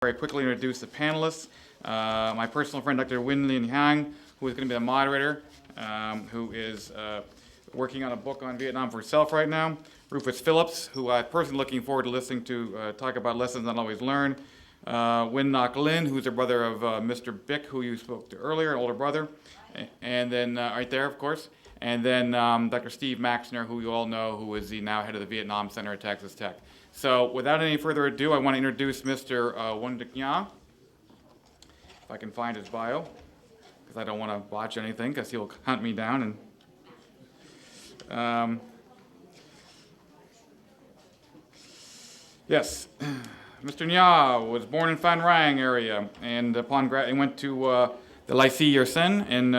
very quickly introduce the panelists. My personal friend, Dr. Nguyen Hang, who is going to be the moderator, who is working on a book on Vietnam for herself right now. Rufus Phillips, who I'm personally looking forward to listening to talk about lessons not always learned. Nguyen Ngoc Linh, who's the brother of Mr. Bick, who you spoke to earlier, an older brother. And then, right there, of course. And then Dr. Steve Maxner, who you all know, who is the now head of the Vietnam Center at Texas Tech. So without any further ado, I want to introduce Mr. Hoang Duc Nha. If I can find his bio, because I don't want to botch anything, because he'll hunt me down. And yes, Mr. Nha was born in Phan Rang area, and he went to the Lycée Yersin in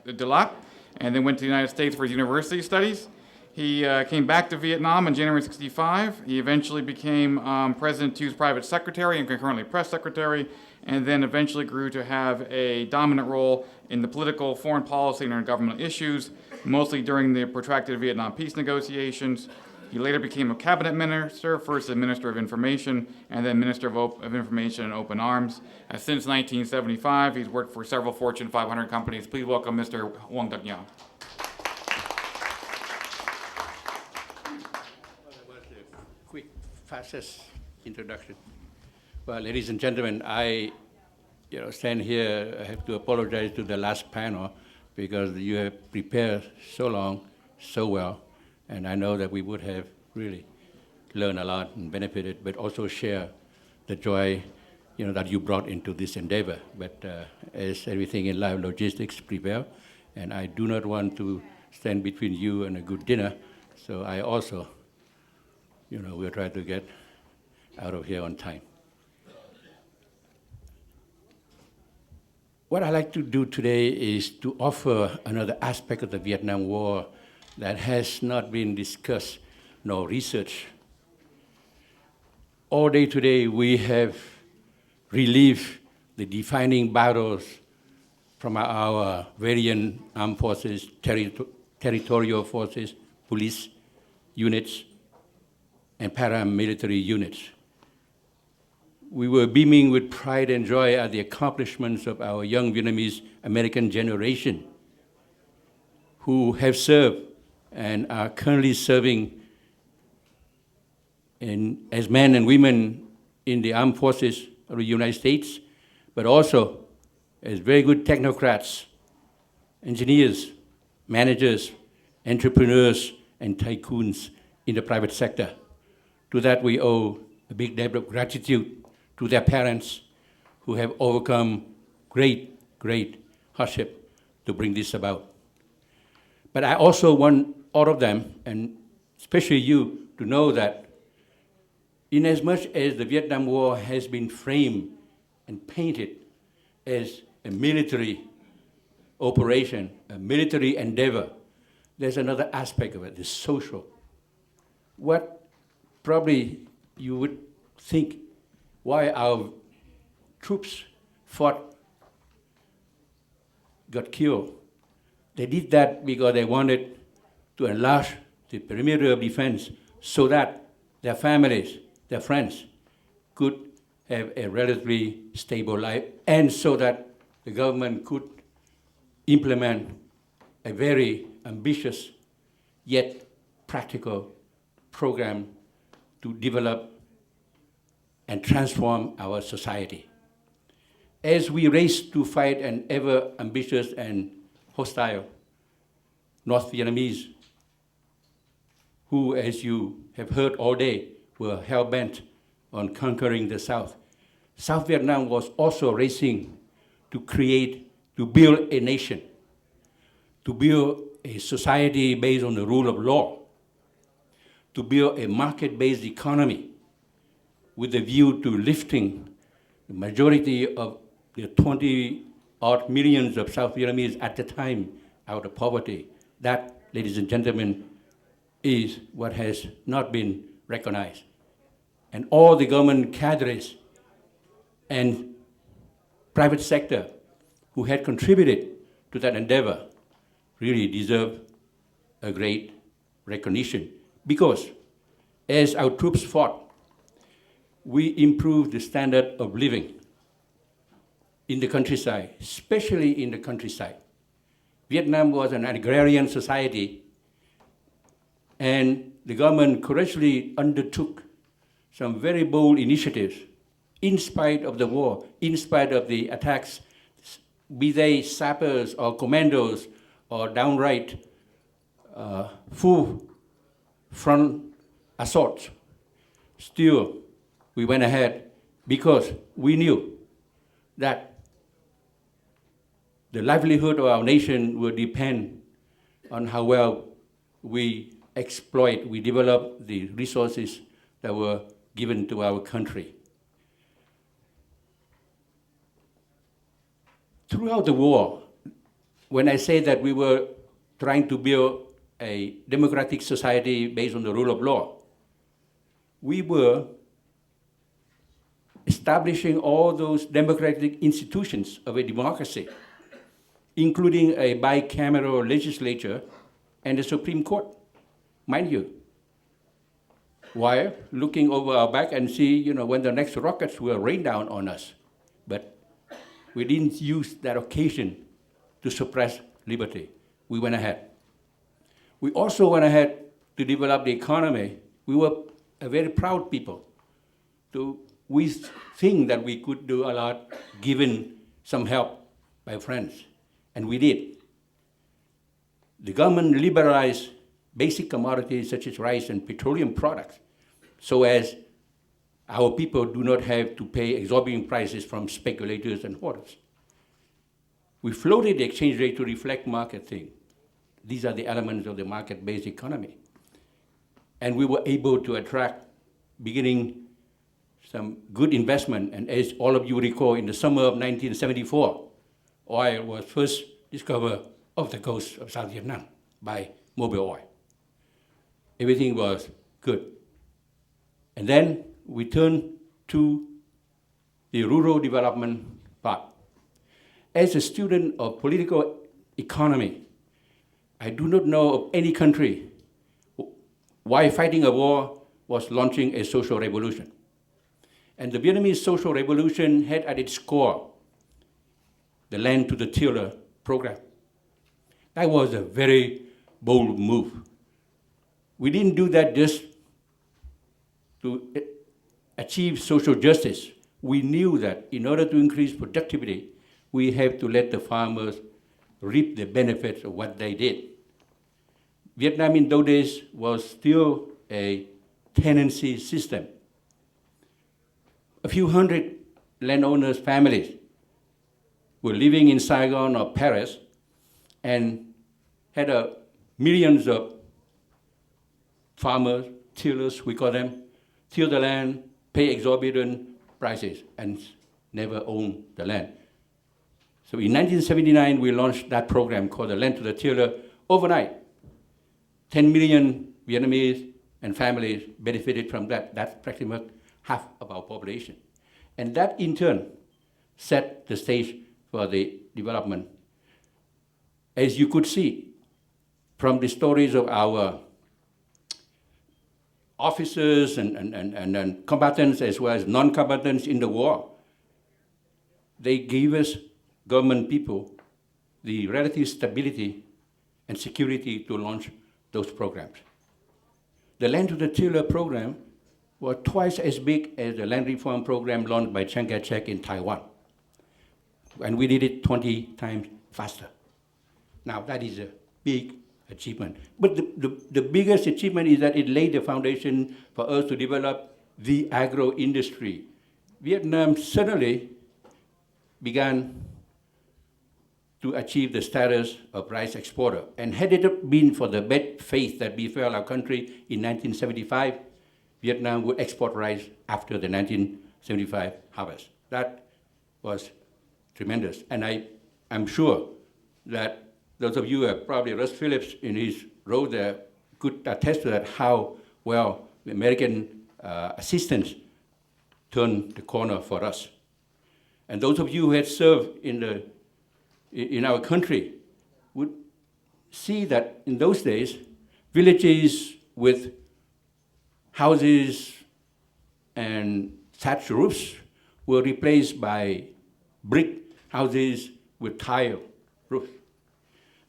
Dalat, and then went to the United States for his university studies. He came back to Vietnam in January '65. He eventually became President Thu's private secretary and concurrently press secretary, and then eventually grew to have a dominant role in the political, foreign policy, and intergovernmental issues, mostly during the protracted Vietnam peace negotiations. He later became a cabinet minister, first as Minister of Information, and then Minister of Information and Open Arms. Since 1975, he's worked for several Fortune 500 companies. Please welcome Mr. Hoang Duc Nha. Quick, fastest introduction. Well, ladies and gentlemen, I stand here. I have to apologize to the last panel because you have prepared so long, so well, and I know that we would have really learned a lot and benefited, but also share the joy, that you brought into this endeavor. But as everything in life, logistics prevail, and I do not want to stand between you and a good dinner, so I also we'll try to get out of here on time. What I'd like to do today is to offer another aspect of the Vietnam War that has not been discussed nor researched. All day today, we have relived the defining battles from our valiant armed forces, territorial forces, police units, and paramilitary units. We were beaming with pride and joy at the accomplishments of our young Vietnamese American generation who have served and are currently serving as men and women in the armed forces of the United States, but also as very good technocrats, engineers, managers, entrepreneurs, and tycoons in the private sector. To that we owe a big debt of gratitude to their parents who have overcome great, great hardship to bring this about. But I also want all of them, and especially you, to know that inasmuch as the Vietnam War has been framed and painted as a military operation, a military endeavor, there's another aspect of it, the social. What probably you would think why our troops got killed. They did that because they wanted to enlarge the perimeter of defense so that their families, their friends, could have a relatively stable life, and so that the government could implement a very ambitious yet practical program to develop and transform our society. As we race to fight an ever ambitious and hostile North Vietnamese, who, as you have heard all day, were hell-bent on conquering the South, South Vietnam was also racing to build a nation, to build a society based on the rule of law, to build a market-based economy, with a view to lifting the majority of the 20-odd millions of South Vietnamese at the time out of poverty. That, ladies and gentlemen, is what has not been recognized. And all the government cadres and private sector who had contributed to that endeavor really deserve a great recognition. Because as our troops fought, we improved the standard of living in the countryside, especially in the countryside. Vietnam was an agrarian society, and the government courageously undertook some very bold initiatives in spite of the war, in spite of the attacks, be they sappers or commandos or downright full front assaults. Still, we went ahead because we knew that the livelihood of our nation would depend on how well we exploit, we develop the resources that were given to our country. Throughout the war, when I say that we were trying to build a democratic society based on the rule of law, we were establishing all those democratic institutions of a democracy, including a bicameral legislature and the Supreme Court, mind you, while looking over our back and see, when the next rockets will rain down on us. But we didn't use that occasion to suppress liberty. We went ahead. We also went ahead to develop the economy. We were a very proud people. We think that we could do a lot given some help by friends, and we did. The government liberalized basic commodities such as rice and petroleum products so as our people do not have to pay exorbitant prices from speculators and hoarders. We floated the exchange rate to reflect market thing. These are the elements of the market-based economy. And we were able to attract, beginning, some good investment. And as all of you recall, in the summer of 1974, oil was first discovered off the coast of South Vietnam by Mobil Oil. Everything was good. And then we turned to the rural development part. As a student of political economy, I do not know of any country while fighting a war was launching a social revolution. And the Vietnamese social revolution had at its core the land to the tiller program. That was a very bold move. We didn't do that just to achieve social justice. We knew that in order to increase productivity, we have to let the farmers reap the benefits of what they did. Vietnam in those days was still a tenancy system. A few hundred landowners' families were living in Saigon or Paris and had millions of farmers, tillers, we call them, till the land, pay exorbitant prices, and never own the land. So in 1979, we launched that program called the Land to the Tiller. Overnight, 10 million Vietnamese and families benefited from that. That's practically half of our population. And that, in turn, set the stage for the development. As you could see from the stories of our officers and combatants as well as non-combatants in the war, they gave us, government people, the relative stability and security to launch those programs. The Land to the Tiller program was twice as big as the land reform program launched by Chiang Kai-shek in Taiwan. And we did it 20 times faster. Now, that is a big achievement. But the biggest achievement is that it laid the foundation for us to develop the agro-industry. Vietnam suddenly began to achieve the status of rice exporter. And had it not been for the bad faith that befell our country in 1975, Vietnam would export rice after the 1975 harvest. That was tremendous. And I'm sure that those of you who have probably Russ Phillips in his role there could attest to that, how well the American assistance turned the corner for us. And those of you who had served in our country would see that in those days, villages with houses and thatched roofs were replaced by brick houses with tile roofs.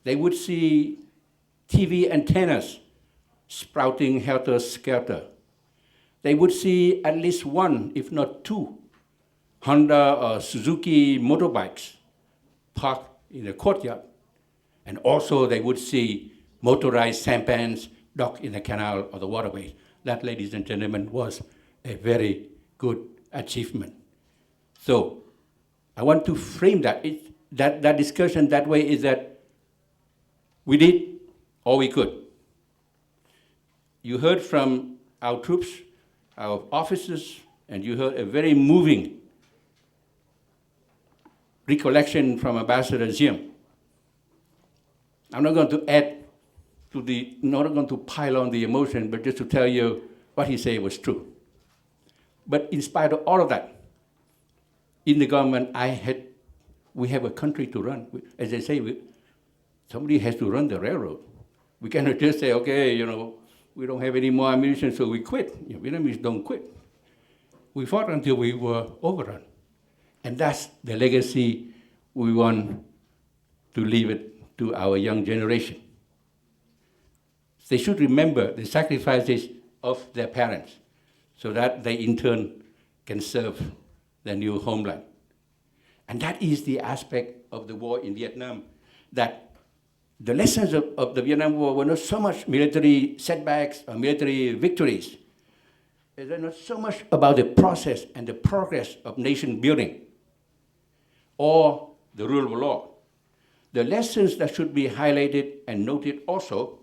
They would see TV antennas sprouting helter-skelter. They would see at least one, if not two, Honda or Suzuki motorbikes parked in the courtyard. And also they would see motorized sampans docked in the canal or the waterways. That, ladies and gentlemen, was a very good achievement. So I want to frame that. That discussion that way is that we did all we could. You heard from our troops, our officers, and you heard a very moving recollection from Ambassador Ziem. I'm not going to add to not going to pile on the emotion, but just to tell you what he said was true. But in spite of all of that, in the government, we have a country to run. As I say, somebody has to run the railroad. We cannot just say, okay, we don't have any more ammunition, so we quit. Vietnamese don't quit. We fought until we were overrun. And that's the legacy we want to leave it to our young generation. They should remember the sacrifices of their parents so that they in turn can serve their new homeland. And that is the aspect of the war in Vietnam, that the lessons of the Vietnam War were not so much military setbacks or military victories. They're not so much about the process and the progress of nation building or the rule of law. The lessons that should be highlighted and noted also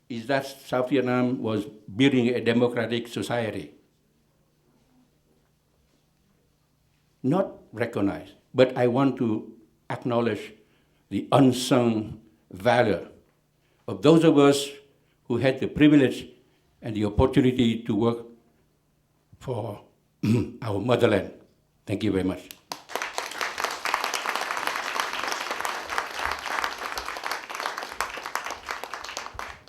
is that South Vietnam was building a democratic society. Not recognized, but I want to acknowledge the unsung valor of those of us who had the privilege and the opportunity to work for our motherland. Thank you very much.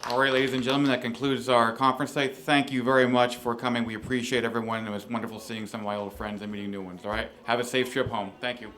All right, ladies and gentlemen, that concludes our conference today. Thank you very much for coming. We appreciate everyone. It was wonderful seeing some of my old friends and meeting new ones. All right, have a safe trip home. Thank you.